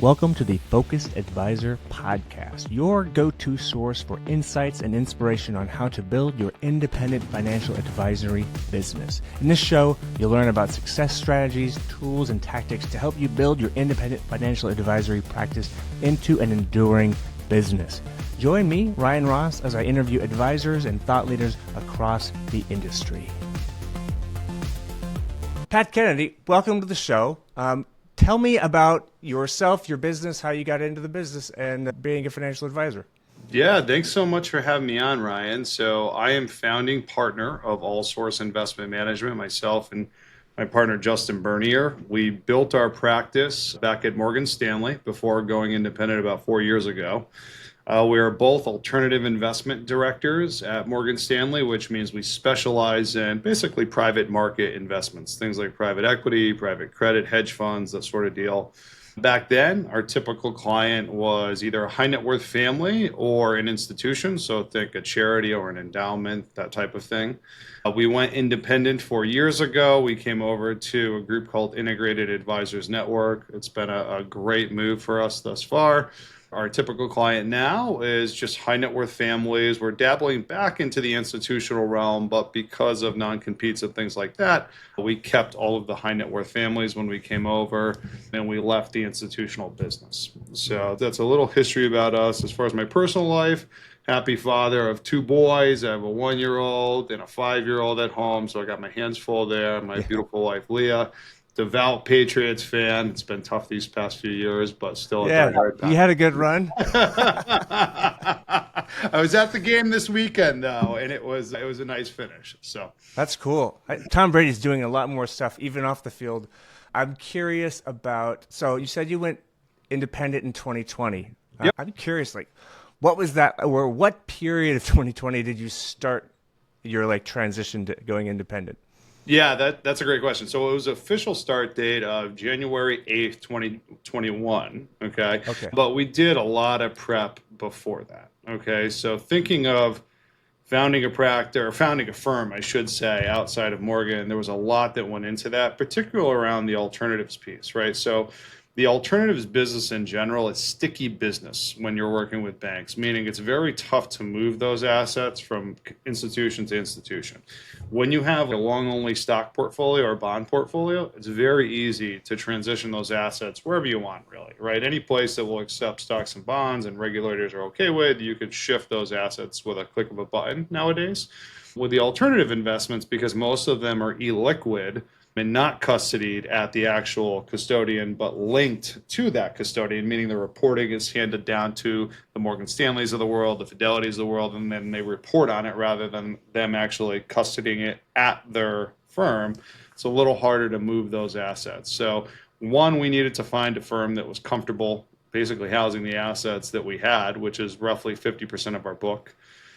Welcome to the Focused Advisor Podcast, your go-to source for insights and inspiration on how to build your independent financial advisory business. In this show, you'll learn about success strategies, tools, and tactics to help you build your independent financial advisory practice into an enduring business. Join me, Ryan Ross, as I interview advisors and thought leaders across the industry. Pat Kennedy, welcome to the show. Tell me about yourself, your business, how you got into the business, and being a financial advisor. Yeah, thanks so much for having me on, Ryan. So I am founding partner of All Source Investment Management, myself and my partner, Justin Bernier. We built our practice back at Morgan Stanley before going independent about 4 years ago. We are both alternative investment directors at Morgan Stanley, which means we specialize in basically private market investments, things like private equity, private credit, hedge funds, that sort of deal. Back then, our typical client was either a high net worth family or an institution, so think a charity or an endowment, that type of thing. We went independent 4 years ago. We came over to a group called Integrated Advisors Network. It's been a great move for us thus far. Our typical client now is just high net worth families. We're dabbling back into the institutional realm, but because of non-competes and things like that, we kept all of the high net worth families when we came over, and we left the institutional business. So that's a little history about us. As far as my personal life, happy father of two boys. I have a 1-year-old and a 5-year-old at home, so I got my hands full there. My beautiful wife, Leah. Devout Patriots fan. It's been tough these past few years, but still a hard time. You had a good run. I was at the game this weekend though, and it was a nice finish. So That's cool. Tom Brady's doing a lot more stuff even off the field. I'm curious about, so you said you went independent in 2020. Yep. I'm curious, what was that, or what period of 2020 did you start your transition to going independent? yeah, that's a great question. So it was official start date of January 8th, 2021. Okay. Okay. But we did a lot of prep before that. Okay. So thinking of founding a practice or founding a firm, I should say, outside of Morgan, there was a lot that went into that, particularly around the alternatives piece, right? So the alternatives business in general is sticky business when you're working with banks, meaning it's very tough to move those assets from institution to institution. When you have a long-only stock portfolio or bond portfolio, it's very easy to transition those assets wherever you want, really, right? Any place that will accept stocks and bonds and regulators are okay with, you could shift those assets with a click of a button nowadays. With the alternative investments, because most of them are illiquid, and not custodied at the actual custodian, but linked to that custodian, meaning the reporting is handed down to the Morgan Stanleys of the world, the Fidelities of the world, and then they report on it rather than them actually custodying it at their firm. It's a little harder to move those assets. So one, we needed to find a firm that was comfortable basically housing the assets that we had, which is roughly 50% of our book.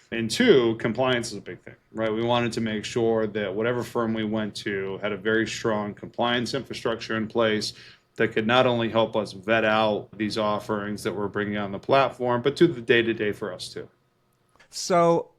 And two, compliance is a big thing, right? We wanted to make sure that whatever firm we went to had a very strong compliance infrastructure in place that could not only help us vet out these offerings that we're bringing on the platform, but do the day-to-day for us too. So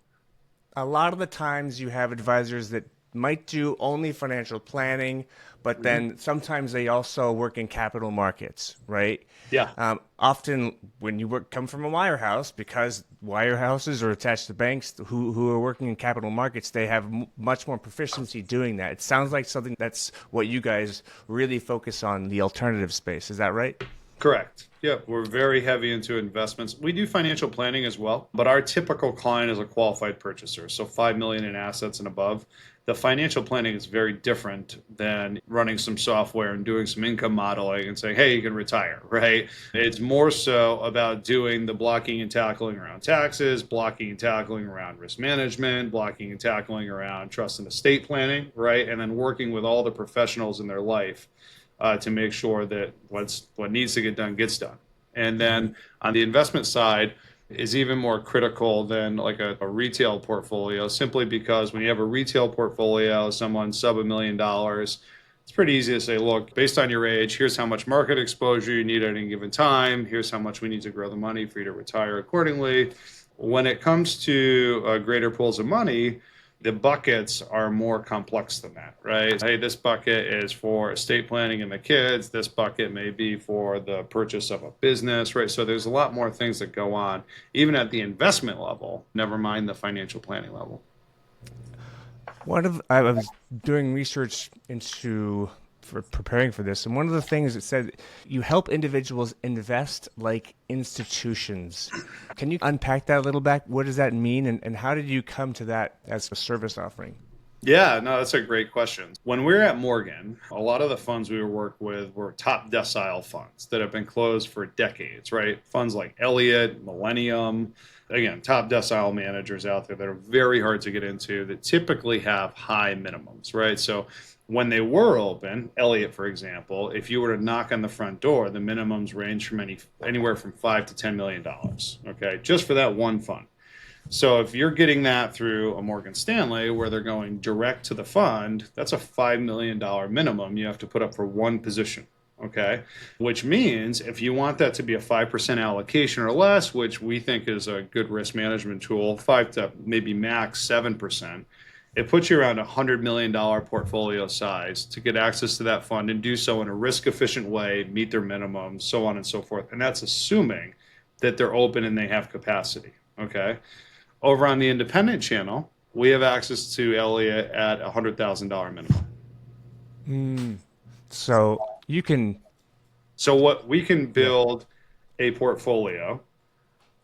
a lot of the times you have advisors that might do only financial planning, but then sometimes they also work in capital markets, right? Yeah. Often when you come from a wirehouse, because wirehouses are attached to banks who are working in capital markets, they have much more proficiency doing that. It sounds like something that's what you guys really focus on, the alternative space. Is that right? Correct. Yeah, we're very heavy into investments. We do financial planning as well, but our typical client is a qualified purchaser, so 5 million in assets and above. The financial planning is very different than running some software and doing some income modeling and saying, hey, you can retire, right? It's more so about doing the blocking and tackling around taxes, blocking and tackling around risk management, blocking and tackling around trust and estate planning, right? And then working with all the professionals in their life to make sure that what needs to get done gets done. And then on the investment side is even more critical than like a retail portfolio, simply because when you have a retail portfolio, someone sub $1 million, it's pretty easy to say, look, based on your age, here's how much market exposure you need at any given time. Here's how much we need to grow the money for you to retire accordingly. When it comes to greater pools of money, The buckets are more complex than that, right? Hey, this bucket is for estate planning and the kids. This bucket may be for the purchase of a business, right? So there's a lot more things that go on, even at the investment level, never mind the financial planning level. I was doing research into for preparing for this, and one of the things it said you help individuals invest like institutions. Can you unpack that a little back? What does that mean, and how did you come to that as a service offering? Yeah, no, that's a great question. When we were at Morgan, a lot of the funds we work with were top decile funds that have been closed for decades, right? Funds like Elliott, Millennium, again, top decile managers out there that are very hard to get into that typically have high minimums, right? So when they were open, Elliott, for example, if you were to knock on the front door, the minimums range from anywhere from $5 to $10 million, okay, just for that one fund. So if you're getting that through a Morgan Stanley where they're going direct to the fund, that's a $5 million minimum you have to put up for one position. Okay. Which means if you want that to be a 5% allocation or less, which we think is a good risk management tool, 5 to maybe max 7%, it puts you around a $100 million portfolio size to get access to that fund and do so in a risk efficient way, meet their minimums, so on and so forth. And that's assuming that they're open and they have capacity. Okay. Over on the independent channel, we have access to Elliott at a $100,000 minimum. So you can, So what we can yeah, build a portfolio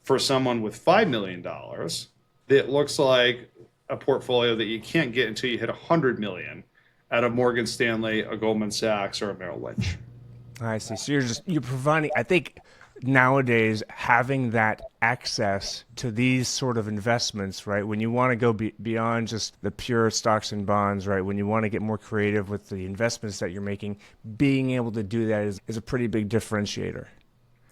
for someone with $5 million that looks like a portfolio that you can't get until you hit 100 million at a Morgan Stanley, a Goldman Sachs, or a Merrill Lynch. I see. So you're providing. I think nowadays having that access to these sort of investments, right? When you want to go beyond just the pure stocks and bonds, right? When you want to get more creative with the investments that you're making, being able to do that is a pretty big differentiator.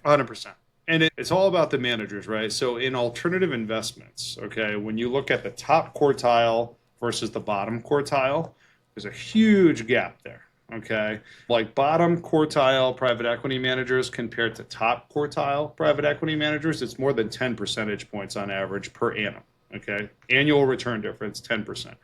100%. And it's all about the managers, right? So in alternative investments, okay, when you look at the top quartile versus the bottom quartile, there's a huge gap there. Okay. Like bottom quartile private equity managers compared to top quartile private equity managers, it's more than 10 percentage points on average per annum. Okay. Annual return difference, 10%.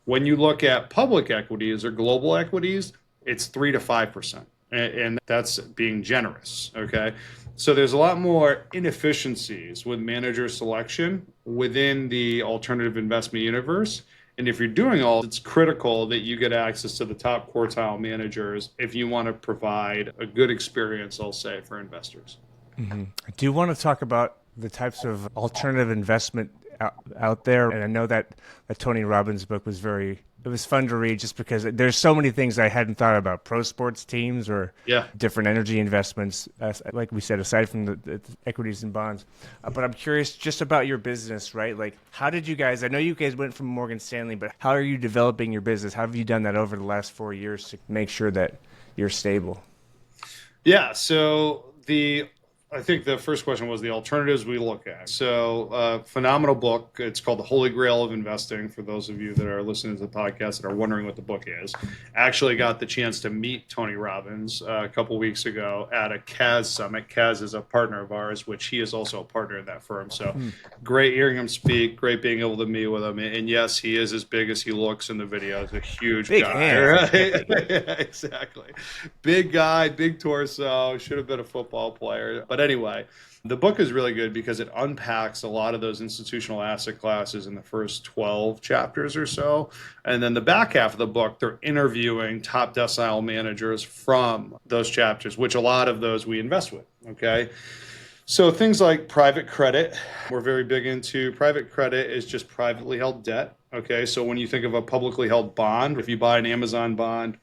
When you look at public equities or global equities, it's 3 to 5%. And that's being generous. Okay. So there's a lot more inefficiencies with manager selection within the alternative investment universe. And if you're doing all, it's critical that you get access to the top quartile managers if you want to provide a good experience, I'll say, for investors. Do you want to talk about the types of alternative investment out there? And I know that Tony Robbins book was it was fun to read just because there's so many things I hadn't thought about. Pro sports teams or Yeah. different energy investments, like we said, aside from the equities and bonds. But I'm curious just about your business, right? Like, how did you guys, I know you guys went from Morgan Stanley, but how are you developing your business? How have you done that over the last 4 years to make sure that you're stable? Yeah. I think the first question was the alternatives we look at. So, phenomenal book. It's called The Holy Grail of Investing. For those of you that are listening to the podcast that are wondering what the book is, actually got the chance to meet Tony Robbins a couple weeks ago at a CAS summit. CAS is a partner of ours, which he is also a partner in that firm. So, great hearing him speak. Great being able to meet with him. And yes, he is as big as he looks in the video. He's a huge Big guy, hands. right? Yeah, exactly. Big guy, big torso. Should have been a football player, but anyway, the book is really good because it unpacks a lot of those institutional asset classes in the first 12 chapters or so. And then the back half of the book, they're interviewing top decile managers from those chapters, which a lot of those we invest with. Okay. So things like private credit, we're very big into. Private credit is just privately held debt. Okay. So when you think of a publicly held bond, if you buy an Amazon bond,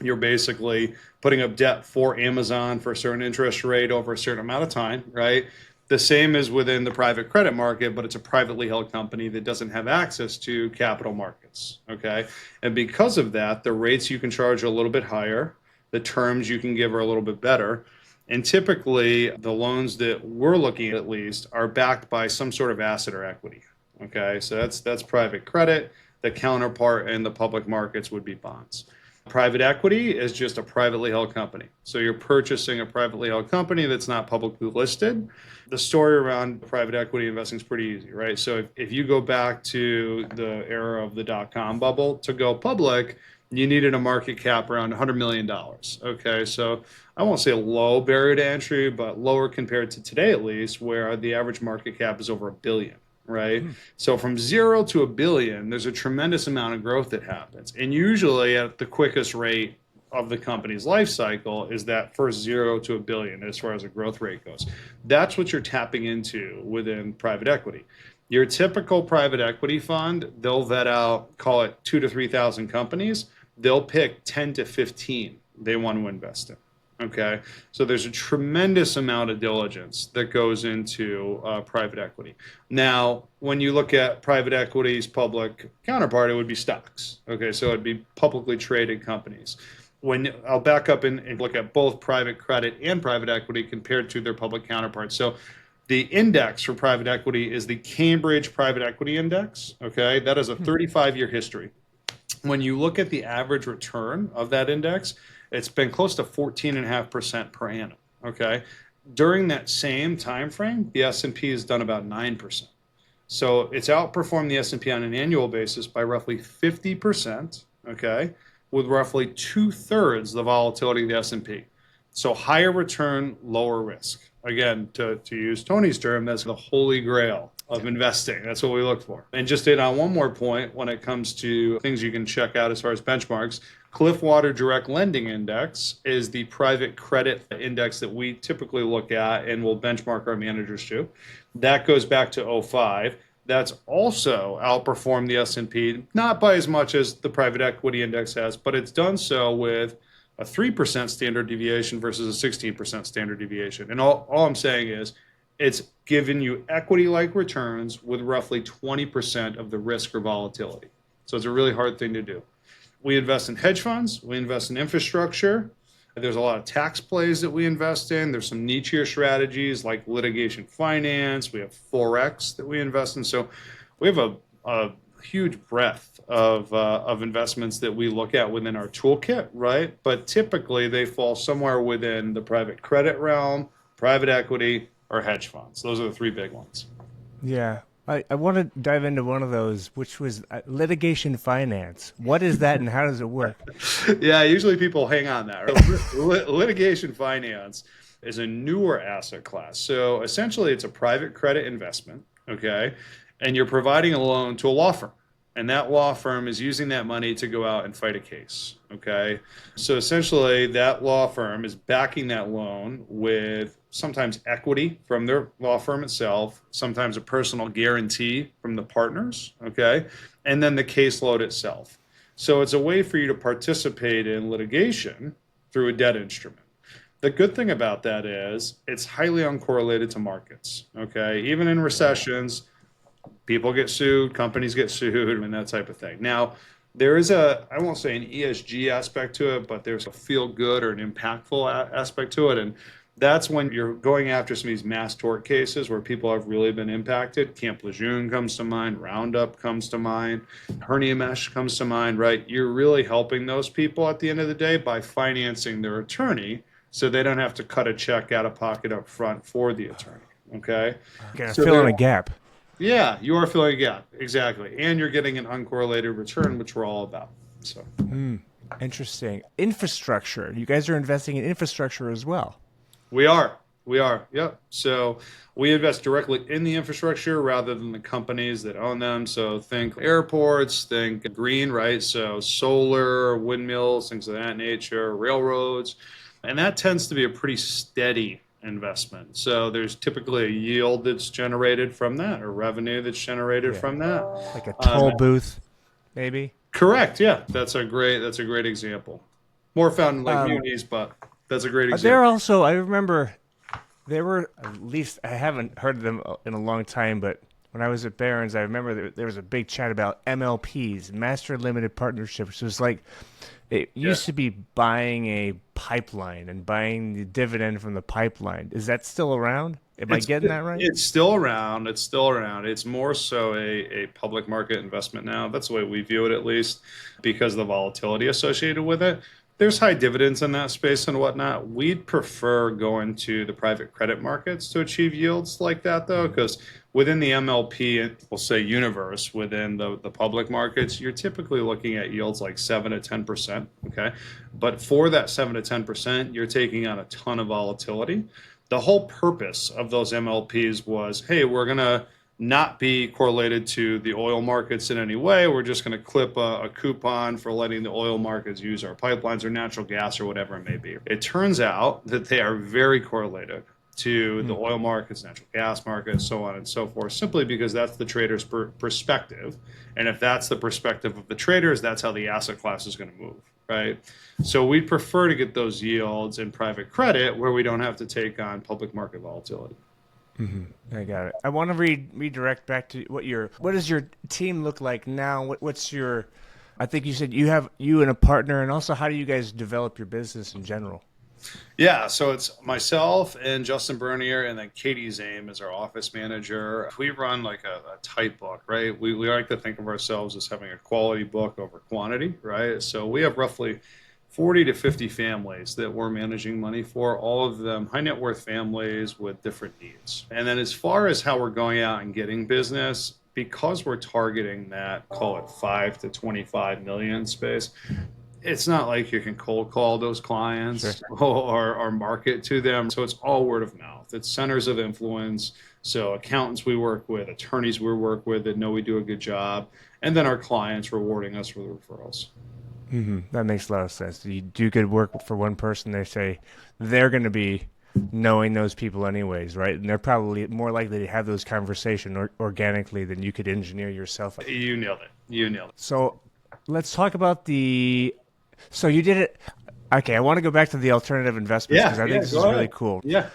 you're basically putting up debt for Amazon for a certain interest rate over a certain amount of time, right? The same is within the private credit market, but it's a privately held company that doesn't have access to capital markets, okay? And because of that, the rates you can charge are a little bit higher, the terms you can give are a little bit better, and typically the loans that we're looking at least are backed by some sort of asset or equity, okay? So that's private credit. The counterpart in the public markets would be bonds. Private equity is just a privately held company. So you're purchasing a privately held company that's not publicly listed. The story around private equity investing is pretty easy, right? So if you go back to the era of the dot-com bubble to go public, you needed a market cap around $100 million. Okay, so I won't say a low barrier to entry, but lower compared to today at least, where the average market cap is over $1 billion. Right. So from 0 to $1 billion, there's a tremendous amount of growth that happens. And usually at the quickest rate of the company's life cycle is that first 0 to $1 billion as far as the growth rate goes. That's what you're tapping into within private equity. Your typical private equity fund, they'll vet out, call it 2,000 to 3,000 companies. They'll pick 10 to 15 they want to invest in. Okay, so there's a tremendous amount of diligence that goes into private equity. Now, when you look at private equity's public counterpart, it would be stocks. Okay, so it'd be publicly traded companies. When I'll back up and look at both private credit and private equity compared to their public counterparts. So the index for private equity is the Cambridge Private Equity Index. Okay, that is a 35-year history. When you look at the average return of that index, it's been close to 14.5% per annum. Okay, during that same time frame, the S&P has done about 9%. So it's outperformed the S&P on an annual basis by roughly 50%. Okay, with roughly 2/3 the volatility of the S&P. So higher return, lower risk. Again, to use Tony's term, that's the holy grail of investing. That's what we look for. And just to hit on one more point when it comes to things you can check out as far as benchmarks, Cliffwater Direct Lending Index is the private credit index that we typically look at and will benchmark our managers to. That goes back to '05. That's also outperformed the S&P, not by as much as the private equity index has, but it's done so with a 3% standard deviation versus a 16% standard deviation. And all I'm saying is it's given you equity-like returns with roughly 20% of the risk or volatility. So it's a really hard thing to do. We invest in hedge funds. We invest in infrastructure. There's a lot of tax plays that we invest in. There's some nichier strategies like litigation finance. We have Forex that we invest in. So we have a huge breadth of investments that we look at within our toolkit, right? But typically they fall somewhere within the private credit realm, private equity, or hedge funds. Those are the three big ones. Yeah. I want to dive into one of those, which was litigation finance. What is that and how does it work? Yeah, usually people hang on that. Right? Litigation finance is a newer asset class. So essentially it's a private credit investment, okay? And you're providing a loan to a law firm. And that law firm is using that money to go out and fight a case, okay? So essentially that law firm is backing that loan with sometimes equity from their law firm itself, sometimes a personal guarantee from the partners, okay? And then the caseload itself. So it's a way for you to participate in litigation through a debt instrument. The good thing about that is it's highly uncorrelated to markets, okay? Even in recessions, people get sued, companies get sued, and that type of thing. Now, there is I won't say an ESG aspect to it, but there's a feel good or an impactful aspect to it. And that's when you're going after some of these mass tort cases where people have really been impacted. Camp Lejeune comes to mind, Roundup comes to mind, hernia mesh comes to mind, right? You're really helping those people at the end of the day by financing their attorney so they don't have to cut a check out of pocket up front for the attorney, okay? So fill in a gap. Yeah, you are filling a gap, exactly. And you're getting an uncorrelated return, which we're all about. So, Interesting. Infrastructure. You guys are investing in infrastructure as well. We are. Yep. So we invest directly in the infrastructure rather than the companies that own them. So think airports, think green, right? So solar, windmills, things of that nature, railroads. And that tends to be a pretty steady investment. So there's typically a yield that's generated from that or revenue that's generated from that. Like a toll booth, maybe? Correct. Yeah. That's a great example. More found in like munis, but that's a great example. There also, I remember there were, at least I haven't heard of them in a long time, but when I was at Barron's, I remember there was a big chat about MLPs, Master Limited Partnerships. It was like, it used to be buying a pipeline and buying the dividend from the pipeline. Is that still around? Am I getting that right? It's still around. It's still around. It's more so a public market investment now. That's the way we view it, at least, because of the volatility associated with it. There's high dividends in that space and whatnot. We'd prefer going to the private credit markets to achieve yields like that, though, because within the MLP, we'll say universe, within the public markets, you're typically looking at yields like 7 to 10%. Okay. But for that 7 to 10%, you're taking on a ton of volatility. The whole purpose of those MLPs was, hey, we're going to not be correlated to the oil markets in any way. We're just going to clip a coupon for letting the oil markets use our pipelines or natural gas or whatever it may be. It turns out that they are very correlated to the oil markets, natural gas markets, so on and so forth, simply because that's the trader's perspective. And if that's the perspective of the traders, that's how the asset class is going to move, right? So we'd prefer to get those yields in private credit where we don't have to take on public market volatility. I got it. I want to redirect back to what does your team look like now? What's your, I think you said you and a partner, and also how do you guys develop your business in general? Yeah, so it's myself and Justin Bernier, and then Katie Zame is our office manager. We run like a tight book, right? We like to think of ourselves as having a quality book over quantity, right? So we have roughly 40 to 50 families that we're managing money for, all of them high net worth families with different needs. And then as far as how we're going out and getting business, because we're targeting that, call it 5 to 25 million space, it's not like you can cold call those clients or market to them. So it's all word of mouth. It's centers of influence. So accountants we work with, attorneys we work with that know we do a good job, and then our clients rewarding us for the referrals. That makes a lot of sense. You do good work for one person, they say they're going to be knowing those people anyways, right? And they're probably more likely to have those conversations organically than you could engineer yourself. You nailed it. You nailed it. So let's talk about so you did it. Okay, I want to go back to the alternative investments because I think this is really cool. Yeah.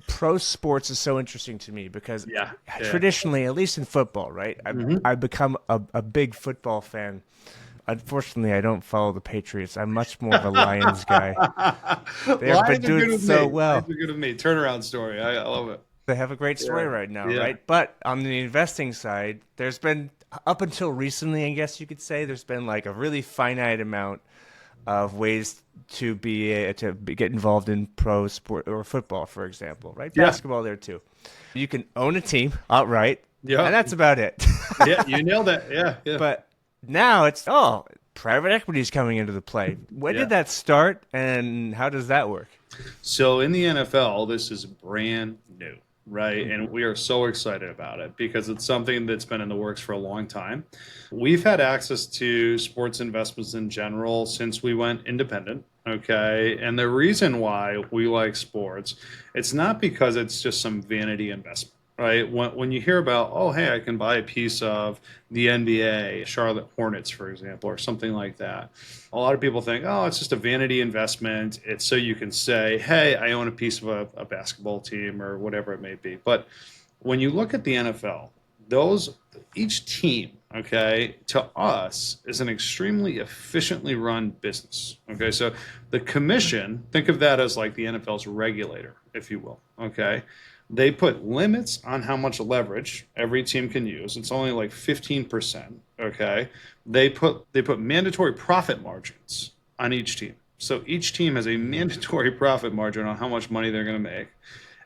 Pro sports is so interesting to me because Yeah. traditionally, at least in football, right? I've become a big football fan. Unfortunately, I don't follow the Patriots. I'm much more of a Lions guy. They've been doing so well. Lions are good with me. Turnaround story. I love it. They have a great story right now, right? But on the investing side, there's been, up until recently, I guess you could say, there's been like a really finite amount of ways to get involved in pro sport or football, for example, right? Basketball there too. You can own a team outright, and that's about it. Yeah, you nailed it. Yeah. But now it's private equity is coming into the play. When did that start, and how does that work? So in the NFL, this is brand new, right? And we are so excited about it because it's something that's been in the works for a long time. We've had access to sports investments in general since we went independent. Okay. And the reason why we like sports, it's not because it's just some vanity investment. Right. When you hear about, oh, hey, I can buy a piece of the NBA, Charlotte Hornets, for example, or something like that. A lot of people think, oh, it's just a vanity investment. It's so you can say, hey, I own a piece of a basketball team or whatever it may be. But when you look at the NFL, each team, okay, to us is an extremely efficiently run business. Okay. So the commission, think of that as like the NFL's regulator, if you will. Okay. They put limits on how much leverage every team can use. It's only like 15%. Okay. They put mandatory profit margins on each team. So each team has a mandatory profit margin on how much money they're going to make.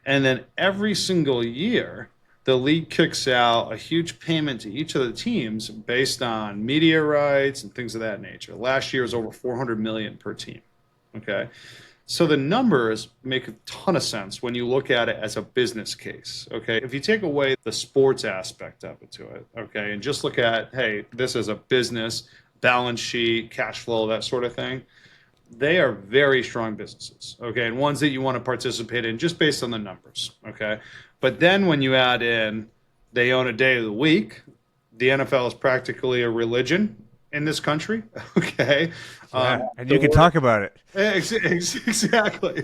And then every single year, the league kicks out a huge payment to each of the teams based on media rights and things of that nature. Last year was over $400 million per team. Okay. So the numbers make a ton of sense when you look at it as a business case, okay? If you take away the sports aspect of it to it, okay, and just look at, hey, this is a business, balance sheet, cash flow, that sort of thing, they are very strong businesses, okay, and ones that you want to participate in just based on the numbers, okay? But then when you add in they own a day of the week, the NFL is practically a religion in this country, okay? And you can talk about it. Exactly.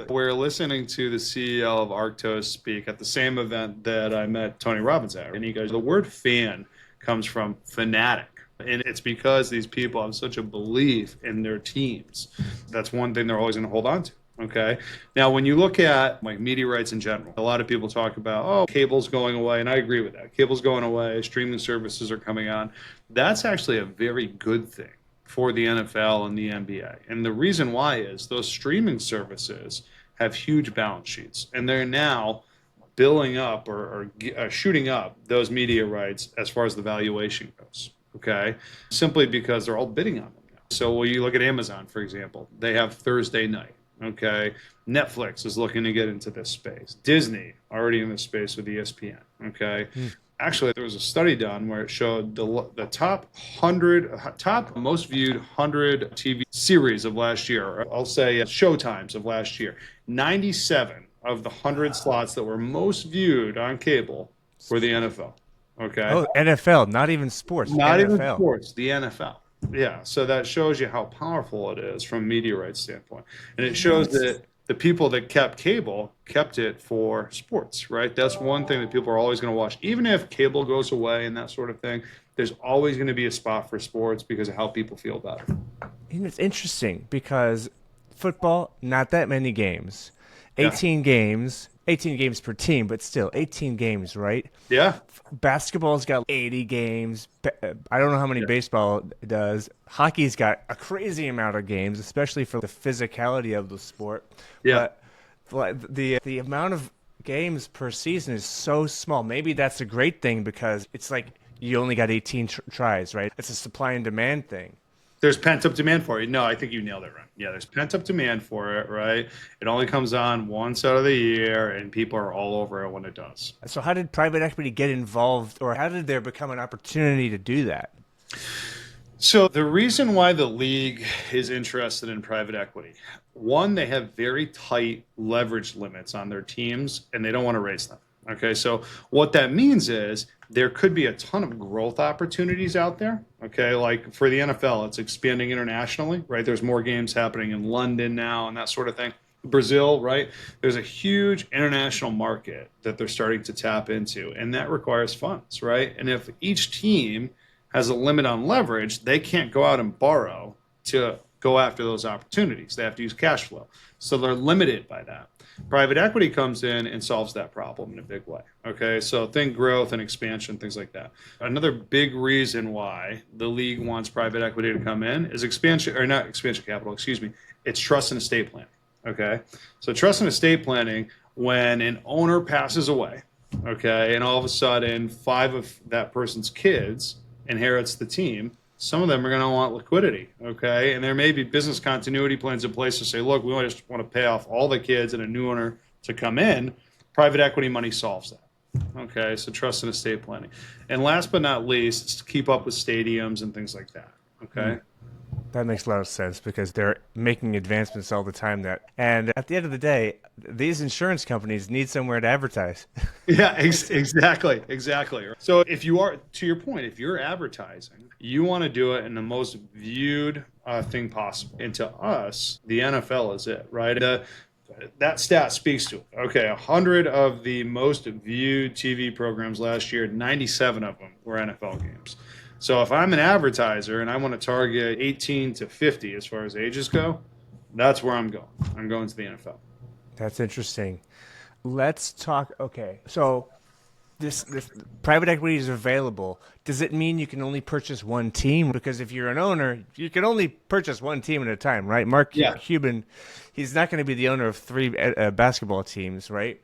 We're listening to the CEO of Arctos speak at the same event that I met Tony Robbins at. And he goes, the word fan comes from fanatic. And it's because these people have such a belief in their teams. That's one thing they're always going to hold on to. Okay. Now, when you look at like media rights in general, a lot of people talk about, oh, cable's going away. And I agree with that. Cable's going away. Streaming services are coming on. That's actually a very good thing for the NFL and the NBA. And the reason why is those streaming services have huge balance sheets and they're now billing up or shooting up those media rights as far as the valuation goes. Okay. Simply because they're all bidding on them now. So when you look at Amazon, for example, they have Thursday night. Okay. Netflix is looking to get into this space. Disney already in this space with ESPN. Okay. Actually, there was a study done where it showed the top most viewed 100 TV series of last year, or I'll say showtimes of last year. 97 of the 100 slots that were most viewed on cable were the NFL. Okay. Oh, NFL, not even sports, Not even NFL. sports, the NFL. Yeah, so that shows you how powerful it is from a media rights standpoint. And it shows that the people that kept cable kept it for sports, right? That's one thing that people are always going to watch. Even if cable goes away and that sort of thing, there's always going to be a spot for sports because of how people feel about it. And it's interesting because football, not that many games. Yeah. 18 games per team, but still 18 games, right? Yeah. Basketball's got 80 games. I don't know how many baseball does. Hockey's got a crazy amount of games, especially for the physicality of the sport. Yeah. But the amount of games per season is so small. Maybe that's a great thing because it's like you only got 18 tries, right? It's a supply and demand thing. There's pent up demand for it. No, I think you nailed it right. Yeah, there's pent up demand for it, right? It only comes on once out of the year, and people are all over it when it does. So how did private equity get involved, or how did there become an opportunity to do that? So the reason why the league is interested in private equity, one, they have very tight leverage limits on their teams, and they don't want to raise them. Okay, so what that means is there could be a ton of growth opportunities out there. Okay, like for the NFL, it's expanding internationally, right? There's more games happening in London now and that sort of thing. Brazil, right? There's a huge international market that they're starting to tap into, and that requires funds, right? And if each team has a limit on leverage, they can't go out and borrow to go after those opportunities. They have to use cash flow. So they're limited by that. Private equity comes in and solves that problem in a big way. Okay, so think growth and expansion, things like that. Another big reason why the league wants private equity to come in is expansion, or not expansion capital, excuse me, it's trust and estate planning. Okay, so trust and estate planning, when an owner passes away, okay, and all of a sudden 5 of that person's kids inherits the team, some of them are going to want liquidity, okay? And there may be business continuity plans in place to say, look, we just want to pay off all the kids and a new owner to come in. Private equity money solves that, okay? So trust and estate planning. And last but not least, it's to keep up with stadiums and things like that, okay? That makes a lot of sense because they're making advancements all the time. And at the end of the day, these insurance companies need somewhere to advertise. Yeah, exactly. So if you are, to your point, if you're advertising, you want to do it in the most viewed thing possible. And to us, the NFL is it, right? That stat speaks to it. Okay, 100 of the most viewed TV programs last year, 97 of them were NFL games. So if I'm an advertiser and I want to target 18 to 50 as far as ages go, that's where I'm going. I'm going to the NFL. That's interesting. Let's talk. Okay, so this private equity is available. Does it mean you can only purchase one team? Because if you're an owner, you can only purchase one team at a time, right? Mark Cuban, he's not going to be the owner of 3 basketball teams, right?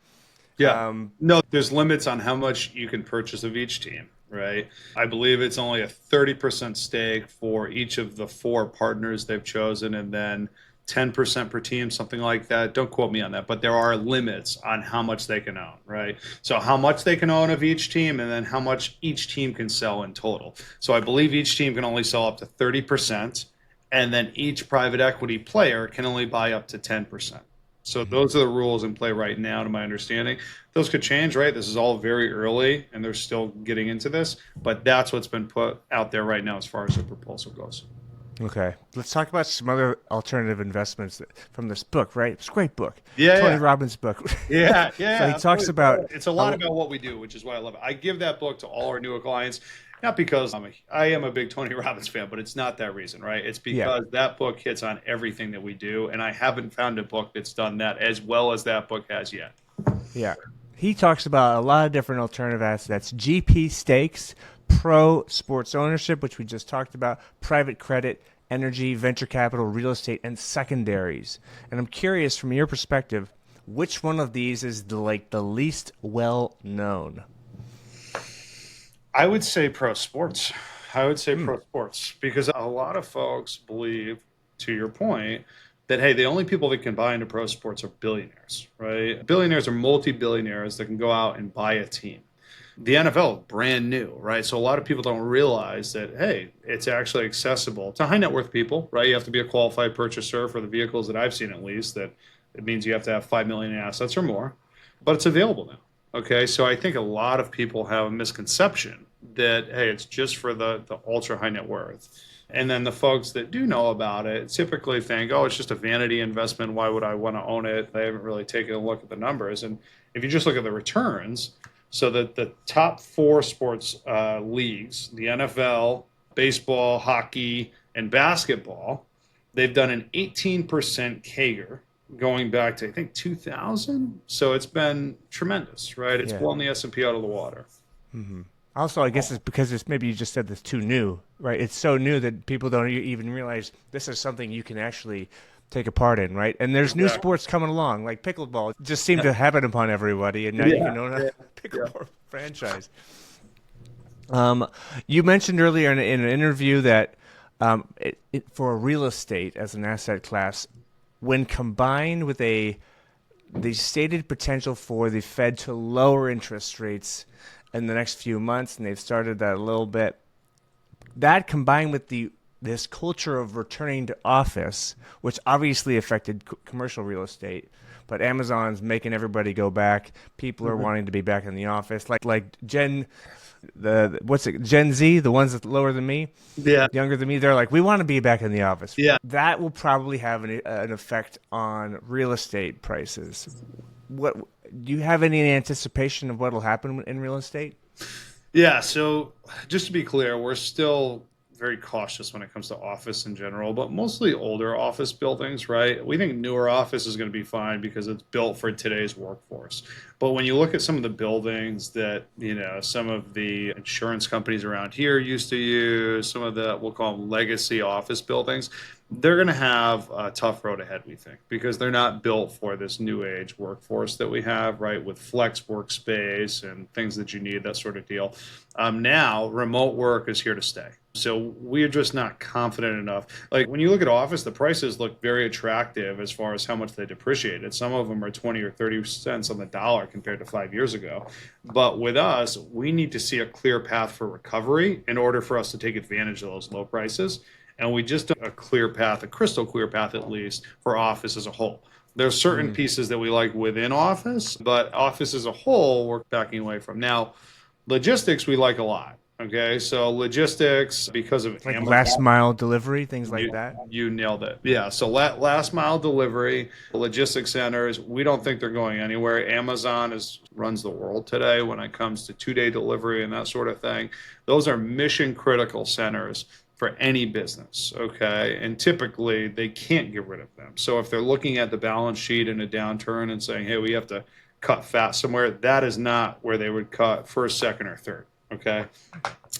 Yeah. No, there's limits on how much you can purchase of each team. Right. I believe it's only a 30% stake for each of the 4 partners they've chosen, and then 10% per team, something like that. Don't quote me on that, but there are limits on how much they can own, right? So how much they can own of each team, and then how much each team can sell in total. So I believe each team can only sell up to 30%, and then each private equity player can only buy up to 10%. So those are the rules in play right now, to my understanding. Those could change, right? This is all very early, and they're still getting into this. But that's what's been put out there right now as far as the proposal goes. Okay. Let's talk about some other alternative investments from this book, right? It's a great book. Yeah, Tony yeah. Robbins' book. Yeah, So yeah, he talks absolutely. about It's a a, lot about what we do, which is why I love it. I give that book to all our newer clients, not because I am a big Tony Robbins fan, but it's not that reason, right? It's yeah, because that book hits on everything that we do, and I haven't found a book that's done that as well as that book has yet. yeah. He talks about a lot of different alternative assets, GP stakes, pro sports ownership, which we just talked about, private credit, energy, venture capital, real estate, and secondaries. And I'm curious from your perspective, which one of these is the least well known? I would say pro sports. I would say Hmm. pro sports because a lot of folks believe, to your point, that hey, the only people that can buy into pro sports are billionaires, right? Billionaires are multi-billionaires that can go out and buy a team. The NFL is brand new, right? So a lot of people don't realize that, hey, it's actually accessible to high net worth people, right? You have to be a qualified purchaser for the vehicles that I've seen, at least, that it means you have to have 5 million in assets or more, but it's available now. Okay. So I think a lot of people have a misconception that, hey, it's just for the ultra high net worth. And then the folks that do know about it typically think, oh, it's just a vanity investment. Why would I want to own it? They haven't really taken a look at the numbers. And if you just look at the returns, so that the top four sports leagues, the NFL, baseball, hockey, and basketball, they've done an 18% CAGR going back to I think 2000. So it's been tremendous, right? It's Yeah. blown the S&P out of the water. Also, I guess it's because it's maybe you just said it's too new, right? It's so new that people don't even realize this is something you can actually take a part in, right? And there's new Exactly. sports coming along, like pickleball. It just seemed to happen upon everybody, and now you Yeah, can own a yeah, yeah. pickleball franchise. Um, you mentioned earlier in an interview that for real estate as an asset class, when combined with the stated potential for the Fed to lower interest rates in the next few months, and they've started that a little bit. That combined with the this culture of returning to office, which obviously affected commercial real estate, but Amazon's making everybody go back. People are Mhm. wanting to be back in the office, like the what's it Gen Z, the ones that lower than me, Yeah, younger than me, they're like, we want to be back in the office. yeah. That will probably have an effect on real estate prices. What do you have any anticipation of what will happen in real estate? Yeah, so just to be clear, we're still very cautious when it comes to office in general, but mostly older office buildings, right? We think newer office is going to be fine because it's built for today's workforce. But when you look at some of the buildings that, some of the insurance companies around here used to use, some of the, we'll call them legacy office buildings, they're going to have a tough road ahead, we think, because they're not built for this new age workforce that we have, right? With flex workspace and things that you need, that sort of deal. Now, remote work is here to stay. So we're just not confident enough. Like when you look at office, the prices look very attractive as far as how much they depreciated. Some of them are 20 or 30 cents on the dollar compared to 5 years ago. But with us, we need to see a clear path for recovery in order for us to take advantage of those low prices. And we just don't have a clear path, a crystal clear path at least, for office as a whole. There's certain Mm. pieces that we like within office, but office as a whole, we're backing away from. Now, logistics we like a lot. Okay, so logistics because of Like last Amazon, mile delivery, things like you that. you nailed it. Yeah, so last mile delivery, logistics centers, we don't think they're going anywhere. Amazon is runs the world today when it comes to 2 day delivery and that sort of thing. Those are mission critical centers for any business, okay? And typically they can't get rid of them. So if they're looking at the balance sheet in a downturn and saying, "Hey, we have to cut fat somewhere," that is not where they would cut first, second, or third. Okay.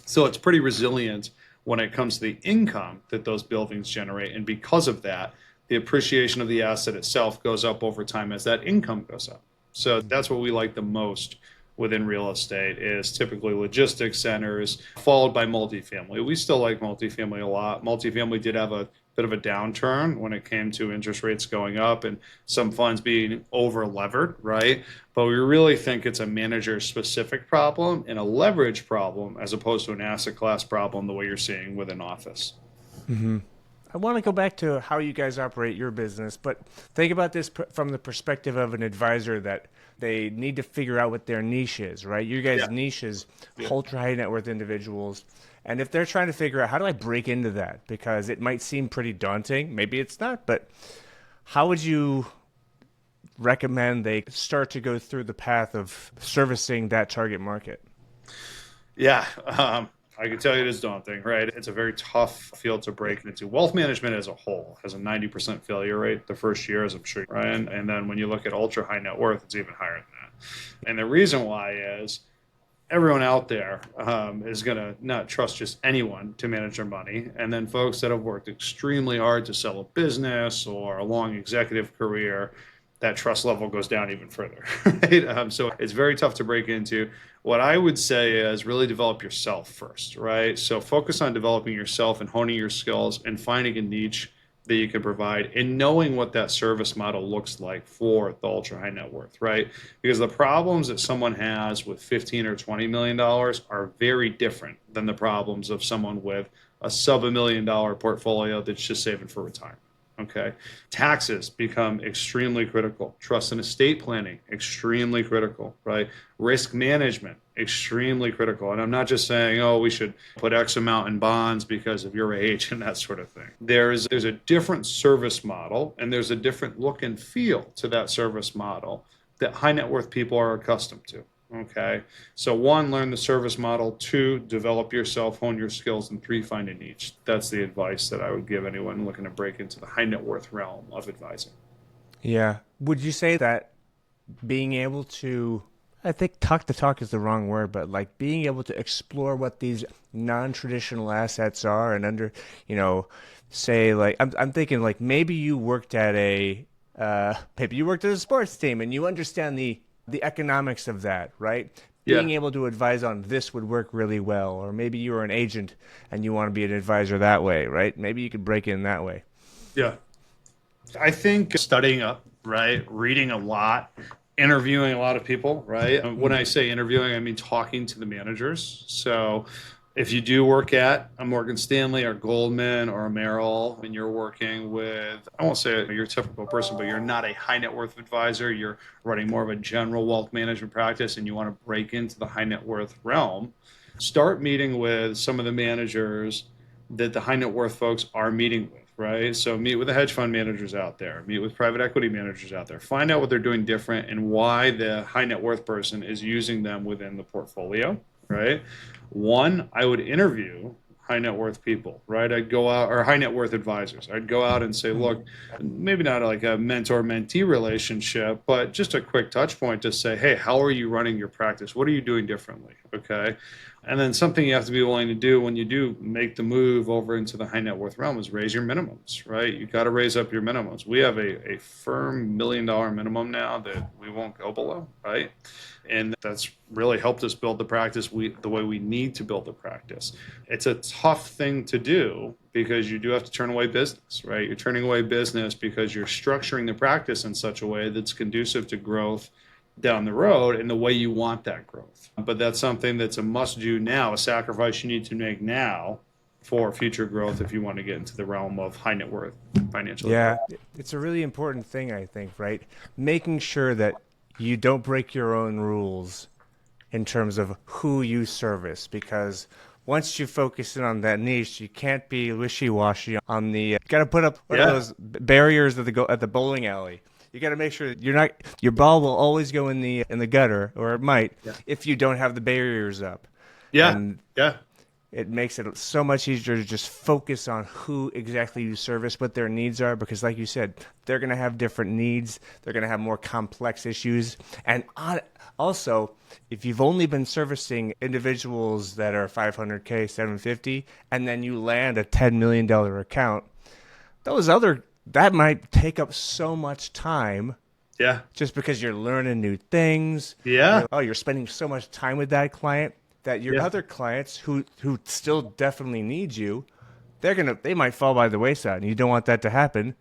So it's pretty resilient when it comes to the income that those buildings generate. And because of that, the appreciation of the asset itself goes up over time as that income goes up. So that's what we like the most within real estate is typically logistics centers followed by multifamily. We still like multifamily a lot. Multifamily did have a bit of a downturn when it came to interest rates going up and some funds being over levered, right? But we really think it's a manager specific problem and a leverage problem as opposed to an asset class problem the way you're seeing with an office. I want to go back to how you guys operate your business, but think about this from the perspective of an advisor that they need to figure out what their niche is, right? Your Yeah. guys' niche is Yeah. ultra high net worth individuals. And if they're trying to figure out how do I break into that, because it might seem pretty daunting, maybe it's not, but how would you recommend they start to go through the path of servicing that target market? Yeah, I can tell you it is daunting, right? It's a very tough field to break into. Wealth management as a whole has a 90% failure rate the first year, as I'm sure, Ryan. And then when you look at ultra high net worth, it's even higher than that. And the reason why is everyone out there is going to not trust just anyone to manage their money. And then folks that have worked extremely hard to sell a business or a long executive career, that trust level goes down even further, right? So it's very tough to break into. What I would say is really develop yourself first, right? So focus on developing yourself and honing your skills and finding a niche that you can provide and knowing what that service model looks like for the ultra high net worth, right? Because the problems that someone has with 15 or $20 million are very different than the problems of someone with a sub $1 million portfolio that's just saving for retirement. Okay. Taxes become extremely critical. Trust and estate planning, extremely critical, right? Risk management, extremely critical. And I'm not just saying, oh, we should put X amount in bonds because of your age and that sort of thing. There's a different service model and there's a different look and feel to that service model that high net worth people are accustomed to. Okay. So one, learn the service model. Two, develop yourself, hone your skills. And three, find a niche. That's the advice that I would give anyone looking to break into the high net worth realm of advising. Yeah. Would you say that being able to, I think talk the talk is the wrong word, but like being able to explore what these non-traditional assets are and say like, I'm thinking like maybe you worked at maybe you worked at a sports team and you understand the economics of that, right? Yeah. Being able to advise on this would work really well. Or maybe you were an agent and you want to be an advisor that way, right? Maybe you could break in that way. Yeah. I think studying up, right? Reading a lot, interviewing a lot of people, right? When I say interviewing, I mean talking to the managers. So if you do work at a Morgan Stanley or Goldman or a Merrill and you're working with, I won't say you're a typical person, but you're not a high net worth advisor, you're running more of a general wealth management practice and you want to break into the high net worth realm, start meeting with some of the managers that the high net worth folks are meeting with, right? So meet with the hedge fund managers out there, meet with private equity managers out there, find out what they're doing different and why the high net worth person is using them within the portfolio, right? One, I would interview high net worth people, right? I'd go out, or high net worth advisors. I'd go out and say, look, maybe not like a mentor mentee relationship, but just a quick touch point to say, hey, how are you running your practice? What are you doing differently? Okay. And then something you have to be willing to do when you do make the move over into the high net worth realm is raise your minimums, right? You got to raise up your minimums. We have a firm $1 million minimum now that we won't go below, right? And that's really helped us build the practice the way we need to build the practice. It's a tough thing to do because you do have to turn away business, right? You're turning away business because you're structuring the practice in such a way that's conducive to growth down the road in the way you want that growth. But that's something that's a must do now, a sacrifice you need to make now for future growth if you want to get into the realm of high net worth financial. Yeah, it's a really important thing, I think, right? Making sure that you don't break your own rules in terms of who you service, because once you focus in on that niche, you can't be wishy-washy on the. You got to put up one of those barriers at the bowling alley. You got to make sure that your ball will always go in the gutter, or it might, if you don't have the barriers up. Yeah, and yeah. It makes it so much easier to just focus on who exactly you service, what their needs are, because like you said, they're going to have different needs. They're going to have more complex issues. And also, if you've only been servicing individuals that are 500K, 750, and then you land a $10 million account, that might take up so much time. Yeah. Just because you're learning new things. Yeah. You're spending so much time with that client that your other clients who still definitely need you, they might fall by the wayside, and you don't want that to happen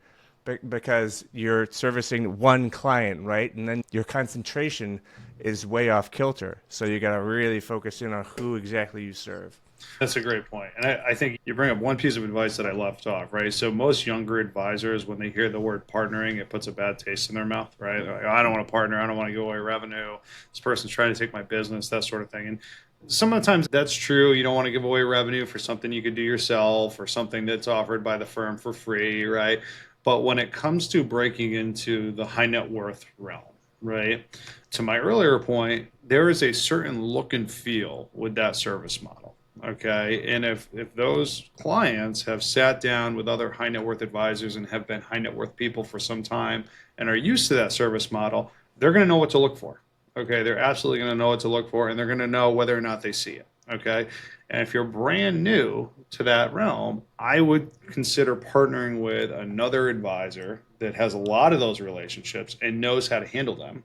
because you're servicing one client, right? And then your concentration is way off kilter. So you got to really focus in on who exactly you serve. That's a great point. And I think you bring up one piece of advice that I left off, right? So most younger advisors, when they hear the word partnering, it puts a bad taste in their mouth, right? Like, I don't want to partner. I don't want to give away revenue. This person's trying to take my business, that sort of thing. And sometimes that's true. You don't want to give away revenue for something you could do yourself or something that's offered by the firm for free, right? But when it comes to breaking into the high net worth realm, right? To my earlier point, there is a certain look and feel with that service model. Okay. And if those clients have sat down with other high net worth advisors and have been high net worth people for some time and are used to that service model, they're going to know what to look for. Okay. They're absolutely going to know what to look for, and they're going to know whether or not they see it. Okay. And if you're brand new to that realm, I would consider partnering with another advisor that has a lot of those relationships and knows how to handle them,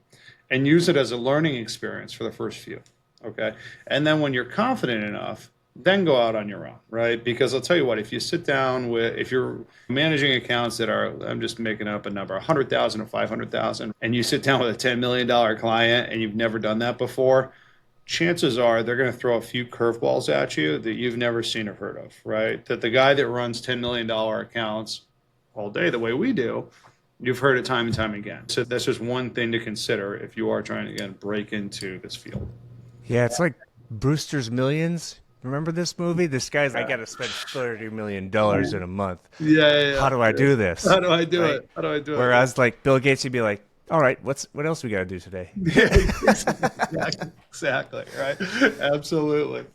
and use it as a learning experience for the first few. Okay. And then when you're confident enough, then go out on your own, right? Because I'll tell you what, if you sit down with, if you're managing accounts that are, I'm just making up a number, 100,000 or 500,000, and you sit down with a $10 million client and you've never done that before, chances are they're going to throw a few curveballs at you that you've never seen or heard of, right? That the guy that runs $10 million accounts all day the way we do, you've heard it time and time again. So that's just one thing to consider if you are trying to, again, break into this field. Yeah, it's like Brewster's Millions. Remember this movie? This guy's, I got to spend $30 million in a month. Yeah. How do I do this? How do I do Right? it? How do I do it? Whereas like Bill Gates, he'd be like, all right, what else we got to do today? Exactly. Right. Absolutely.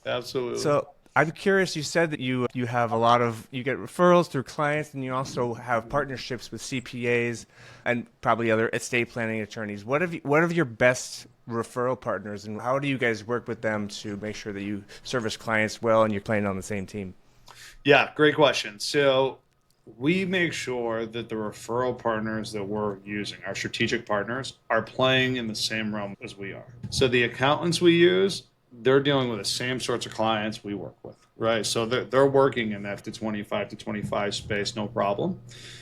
So I'm curious, you said that you have a lot of, you get referrals through clients, and you also have partnerships with CPAs and probably other estate planning attorneys. What are your best referral partners, and how do you guys work with them to make sure that you service clients well and you're playing on the same team? Yeah, great question. So we make sure that the referral partners that we're using, our strategic partners, are playing in the same realm as we are. So the accountants we use, they're dealing with the same sorts of clients we work with, right? So they're working in that 25 to 25 space, no problem.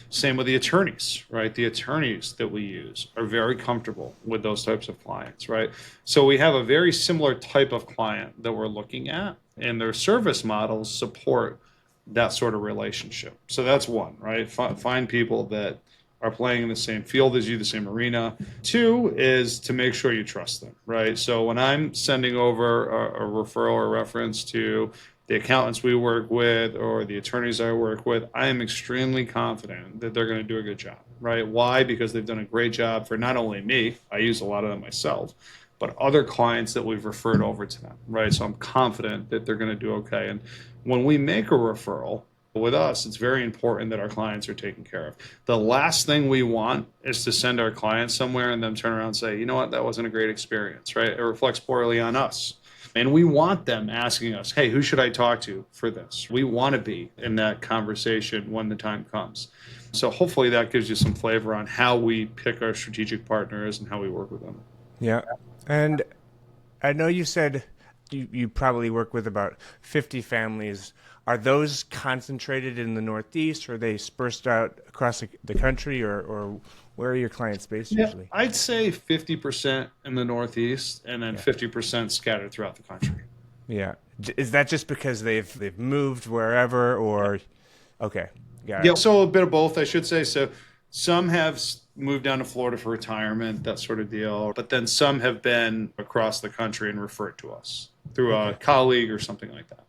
Same with the attorneys, right? The attorneys that we use are very comfortable with those types of clients, right? So we have a very similar type of client that we're looking at, and their service models support that sort of relationship. So that's one, right? Find people that are playing in the same field as you, the same arena. Two is to make sure you trust them, right? So when I'm sending over a referral or reference to the accountants we work with or the attorneys I work with, I am extremely confident that they're going to do a good job, right? Why? Because they've done a great job for not only me, I use a lot of them myself, but other clients that we've referred over to them, right? So I'm confident that they're going to do okay. And when we make a referral with us, it's very important that our clients are taken care of. The last thing we want is to send our clients somewhere and them turn around and say, you know what, that wasn't a great experience, right? It reflects poorly on us. And we want them asking us, hey, who should I talk to for this? We want to be in that conversation when the time comes. So hopefully that gives you some flavor on how we pick our strategic partners and how we work with them. Yeah. And I know you said you probably work with about 50 families. Are those concentrated in the Northeast, or are they dispersed out across the country, or where are your clients based usually? I'd say 50% in the Northeast and then 50% scattered throughout the country. Yeah. Is that just because they've moved wherever, or okay. Got Yeah, it. so a bit of both, I should say. So some have moved down to Florida for retirement, that sort of deal. But then some have been across the country and referred to us through a colleague or something like that.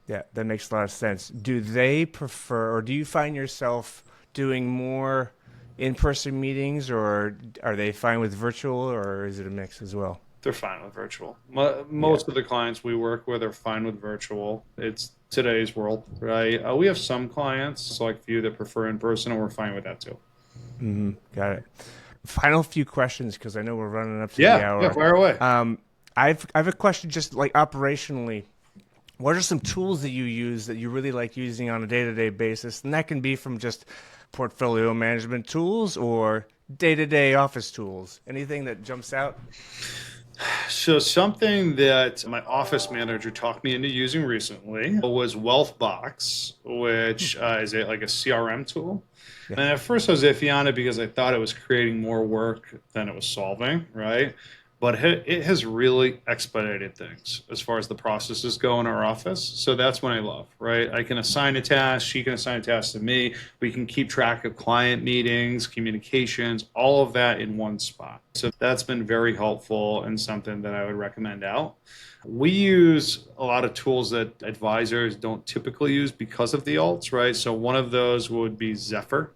Yeah, that makes a lot of sense. Do they prefer, or do you find yourself doing more in-person meetings, or are they fine with virtual, or is it a mix as well? They're fine with virtual. Most of the clients we work with are fine with virtual. It's today's world, right? We have some clients, select few, that prefer in person, and we're fine with that too. Mm-hmm. Got it. Final few questions, because I know we're running up to the hour. Yeah, fire away. I've a question, just like operationally. What are some tools that you use that you really like using on a day-to-day basis? And that can be from just portfolio management tools or day-to-day office tools. Anything that jumps out? So something that my office manager talked me into using recently was Wealthbox, which is like a CRM tool. Yeah. And at first I was iffy on it because I thought it was creating more work than it was solving, right? But it has really expedited things as far as the processes go in our office. So that's what I love, right? I can assign a task, she can assign a task to me. We can keep track of client meetings, communications, all of that in one spot. So that's been very helpful and something that I would recommend out. We use a lot of tools that advisors don't typically use because of the alts, right? So one of those would be Zephyr.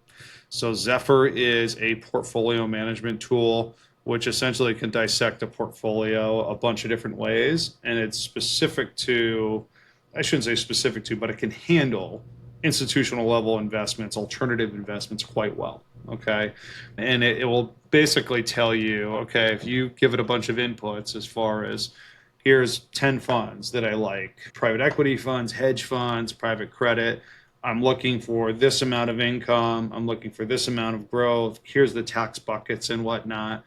So Zephyr is a portfolio management tool which essentially can dissect a portfolio a bunch of different ways, and it's specific to, I shouldn't say specific to, but it can handle institutional level investments, alternative investments quite well. Okay. And it will basically tell you, okay, if you give it a bunch of inputs as far as here's 10 funds that I like, private equity funds, hedge funds, private credit. I'm looking for this amount of income. I'm looking for this amount of growth. Here's the tax buckets and whatnot.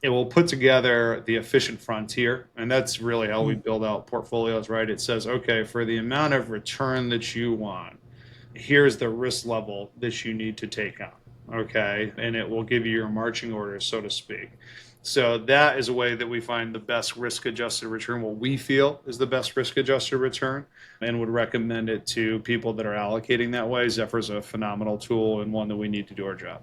It will put together the efficient frontier. And that's really how we build out portfolios, right? It says, okay, for the amount of return that you want, here's the risk level that you need to take on. Okay. And it will give you your marching orders, so to speak. So that is a way that we find the best risk adjusted return, what we feel is the best risk adjusted return, and would recommend it to people that are allocating that way. Zephyr is a phenomenal tool and one that we need to do our job.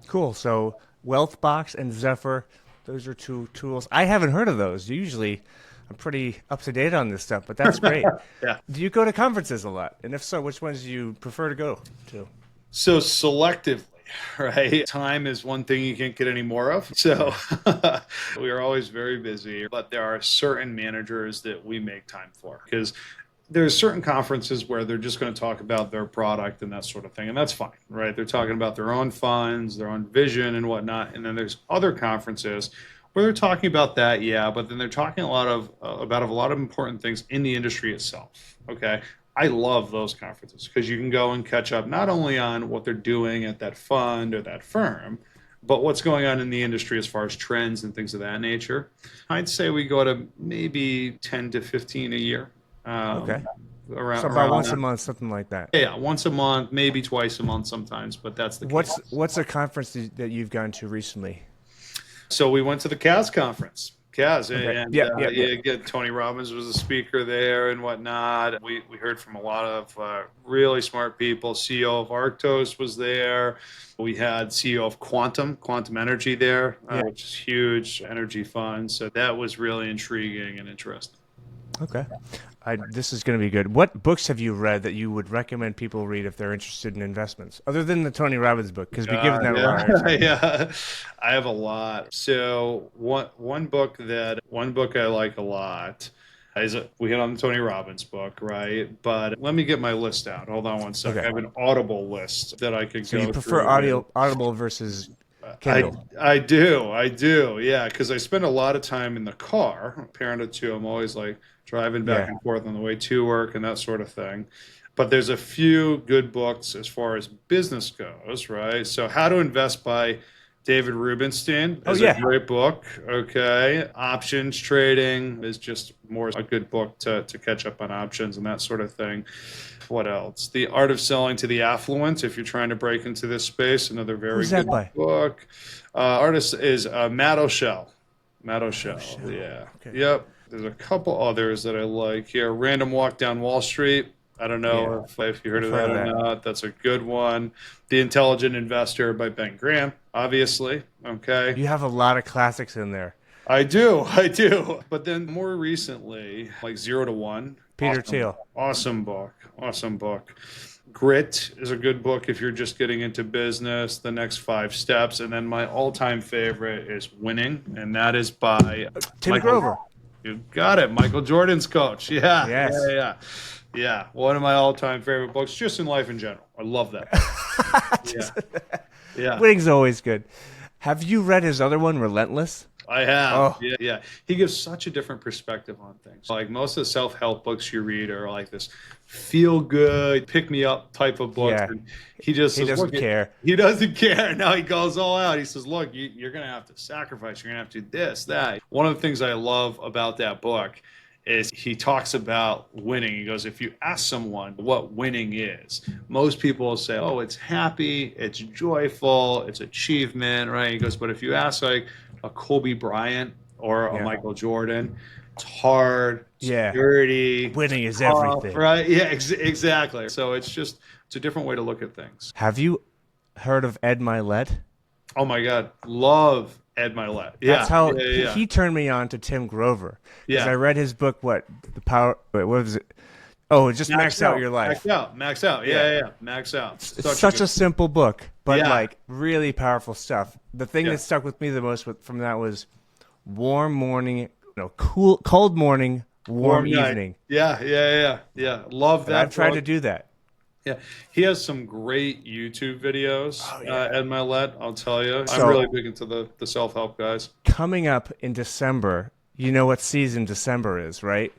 Cool. So Wealthbox and Zephyr, those are two tools. I haven't heard of those. Usually I'm pretty up to date on this stuff, but that's great. Yeah. Do you go to conferences a lot? And if so, which ones do you prefer to go to? So selectively, right? Time is one thing you can't get any more of. So we are always very busy, but there are certain managers that we make time for because there's certain conferences where they're just going to talk about their product and that sort of thing. And that's fine, right? They're talking about their own funds, their own vision and whatnot. And then there's other conferences where they're talking about that, yeah, but then they're talking about a lot of important things in the industry itself. Okay. I love those conferences because you can go and catch up not only on what they're doing at that fund or that firm, but what's going on in the industry as far as trends and things of that nature. I'd say we go to maybe 10 to 15 a year. Okay. Around, So about once a around month, something like that. yeah, once a month, maybe twice a month sometimes, but that's the case. What's a conference that you've gone to recently? So we went to the CAS conference. CAS, Okay. and Yeah. yeah, again, Tony Robbins was a speaker there and whatnot. We heard from a lot of really smart people. CEO of Arctos was there. We had CEO of Quantum Energy there, Yeah. which is huge energy fund. So that was really intriguing and interesting. Okay. This is going to be good. What books have you read that you would recommend people read if they're interested in investments, other than the Tony Robbins book? Because we've given that a lot of Yeah, time. yeah, I have a lot. So one book I like a lot is we hit on the Tony Robbins book, right? But let me get my list out. Hold on one sec. I Okay. have an Audible list that I could So go you prefer through. Audible versus I Kindle? I do, yeah, because I spend a lot of time in the car. I'm a parent of two. I'm always like driving back Yeah. and forth on the way to work and that sort of thing. But there's a few good books as far as business goes, right? So How to Invest by David Rubenstein Oh is a yeah. great book. Okay. Options trading is just more a good book to catch up on options and that sort of thing. What else? The Art of Selling to the Affluent, if you're trying to break into this space, another very Who's that good by? book. Artist is Matt O'Shell. Matt Matt O'Shell, O'Shell. yeah. Okay. Yep. There's a couple others that I like here. Random Walk Down Wall Street. I don't Yeah. know if you heard I've of heard that of or that. not. That's a good one. The Intelligent Investor by Ben Graham, obviously. Okay. You have a lot of classics in there. I do, I do. But then more recently, like Zero to One, Peter awesome, Thiel. awesome book, awesome book. Grit is a good book if you're just getting into business, the next 5 steps. And then my all-time favorite is Winning, and that is by Tim Michael. Grover. You got it, Michael Jordan's coach. Yeah, yeah, Yes. yeah. Yeah, one of my all-time favorite books, just in life in general. I love that book. Yeah, Just- yeah. Winning's always good. Have you read his other one, Relentless? I have. Oh, Yeah, yeah. He gives such a different perspective on things. Like most of the self-help books you read are like this feel good, pick me up type of books. yeah. And he just He says, doesn't look, care. he doesn't care. Now he goes all out. He says, look, you're going to have to sacrifice. You're going to have to do this, that. One of the things I love about that book is he talks about winning. He goes, if you ask someone what winning is, most people will say, oh, it's happy, it's joyful, it's achievement, right? He goes, but if you ask like a Kobe Bryant or a Yeah. Michael Jordan, it's hard, it's Yeah. dirty, Winning it's is tough, everything. right? Yeah, exactly. So it's a different way to look at things. Have you heard of Ed Milet? Oh my God, love Ed Milet. That's Yeah, how yeah, yeah, he turned me on to Tim Grover. Because yeah. I read his book, what was it? Oh, just max out your life. Max out. Yeah, Yeah. yeah, yeah. Max out. It's such a simple book, but Yeah. like really powerful stuff. The thing Yeah. that stuck with me the most from that was warm morning, cold morning, warm night. evening. Yeah. Love And that. I've tried book. to do that. Yeah, he has some great YouTube videos. Oh, yeah. Ed Milet, I'll tell you. So- I'm really big into the self help guys. Coming up in December, you know what season December is, right?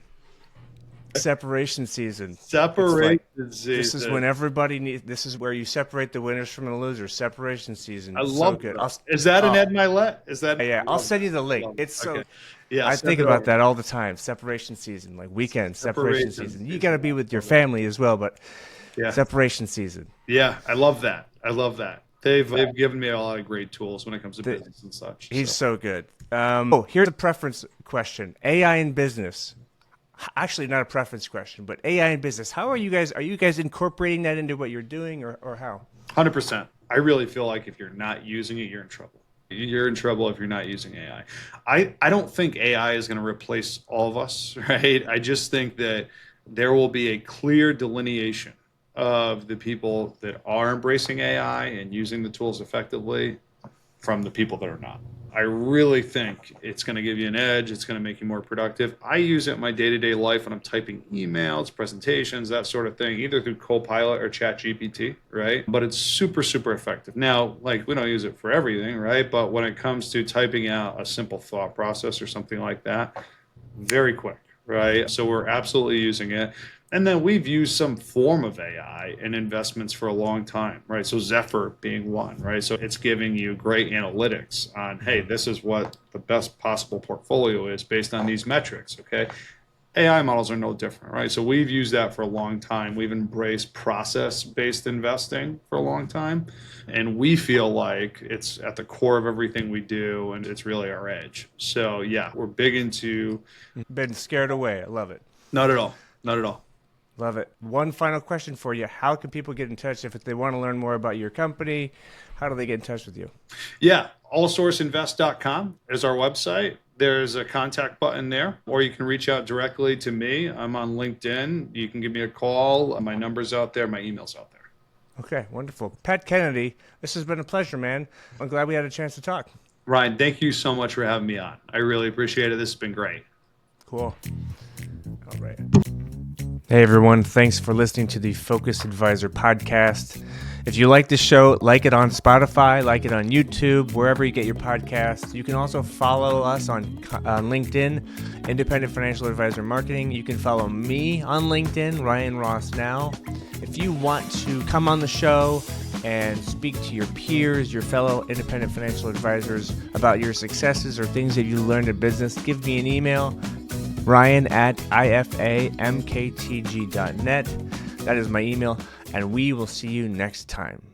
Separation season. Separation This is season. when everybody needs. This is where you separate the winners from the losers. Separation season. I So love good. that. Is that an Oh. Ed Milet? Is that? Yeah, I'll love send it. you the link. Love it. It's so. Okay. Yeah, I send think it about over. that all the time. Separation season, like weekend separation Separation season. You season. got to be with your family as well, but Yeah. separation season. Yeah, I love that. They've given me a lot of great tools when it comes to business and such. He's so. so good. Here's a preference question: AI in business. Actually, not a preference question, but AI in business. How are you guys? Are you guys incorporating that into what you're doing, or how? 100%. I really feel like if you're not using it, you're in trouble. You're in trouble if you're not using AI. I don't think AI is going to replace all of us, right? I just think that there will be a clear delineation of the people that are embracing AI and using the tools effectively from the people that are not. I really think it's going to give you an edge. It's going to make you more productive. I use it in my day-to-day life when I'm typing emails, presentations, that sort of thing, either through Copilot or ChatGPT, right? But it's super, super effective. Now, like we don't use it for everything, right? But when it comes to typing out a simple thought process or something like that, very quick, right? So we're absolutely using it. And then we've used some form of AI in investments for a long time, right? So Zephyr being one, right? So it's giving you great analytics on, hey, this is what the best possible portfolio is based on these metrics, okay? AI models are no different, right? So we've used that for a long time. We've embraced process-based investing for a long time. And we feel like it's at the core of everything we do, and it's really our edge. So yeah, we're big into... Been scared away. I love it. Not at all. Not at all. Love it. One final question for you. How can people get in touch if they want to learn more about your company? How do they get in touch with you? Yeah, allsourceinvest.com is our website. There's a contact button there, or you can reach out directly to me. I'm on LinkedIn. You can give me a call. My number's out there. My email's out there. Okay, wonderful. Pat Kennedy, this has been a pleasure, man. I'm glad we had a chance to talk. Ryan, thank you so much for having me on. I really appreciate it. This has been great. Cool. All right. Hey, everyone. Thanks for listening to the Focused Advisor podcast. If you like this show, like it on Spotify, like it on YouTube, wherever you get your podcasts. You can also follow us on LinkedIn, Independent Financial Advisor Marketing. You can follow me on LinkedIn, Ryan Ross Now. If you want to come on the show and speak to your peers, your fellow independent financial advisors about your successes or things that you learned in business, give me an email, ryan@ifamktg.net. That is my email, and we will see you next time.